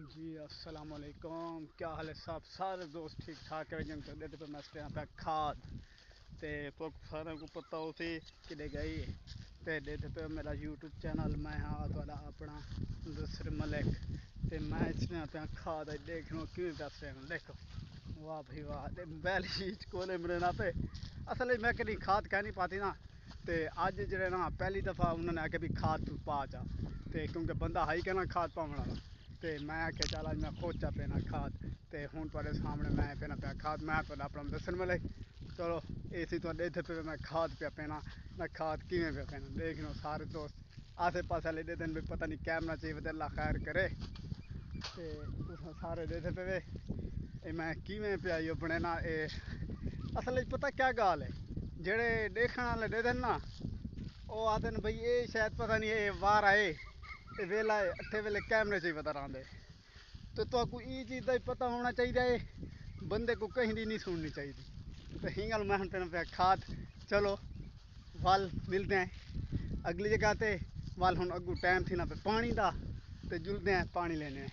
जी अस्सलाम वालेकुम। क्या हाल है साहब? सारे दोस्त ठीक ठाक है जंग चलते पे मैं पे खाद ते सारे को पता हो सी कि गई ते देते पे मेरा यूट्यूब चैनल मैं हाँ थोड़ा अपना दूसरे मलिक ते मैं इसने पे खाद देखना क्यों दस रहे देखो। वाह भाई वाह बैल चीज कोले मेरे ना पे असल मैं कहीं खाद कह नहीं पाती ना। ते अज जे ना पहली दफ़ा उन्होंने आके भी खाद तू पा जा ते क्योंकि बंदा हाई कहना खाद पावन वाला ते मैं आख्या चल अज मैं खुद चा पेना खाद ते हूँ थोड़े सामने मैं पेना पाया खाद मैं थोड़ा अपना दसन मिले चलो इसी थोड़े इतने पे मैं खाद पे पेना मैं खाद किमें पे पेना देख लो सारे दोस्त आसे पासे ले दे दिन भी पता नहीं कैमरा चाहिए अल्लाह खैर करे ते तुस सारे दे पे मैं किमें पे आई बने ना असल पता क्या गाल है जेड़े देखने वाले दे दिन ना वो आते न भाई ये शायद पता नहीं ये बाहर आए ते वेला अट्ठे वेले कैमरे से ही पता रहांदे तो को ये चीज़ का पता होना चाहिए बंदे को कहीं दी नहीं सुननी चाहिए तो ही गल मैं पे खाद चलो वाल मिलते हैं अगली जगह ते वाल हूँ अगू टाइम थी ना पे पानी का तो जुलते हैं पानी लेने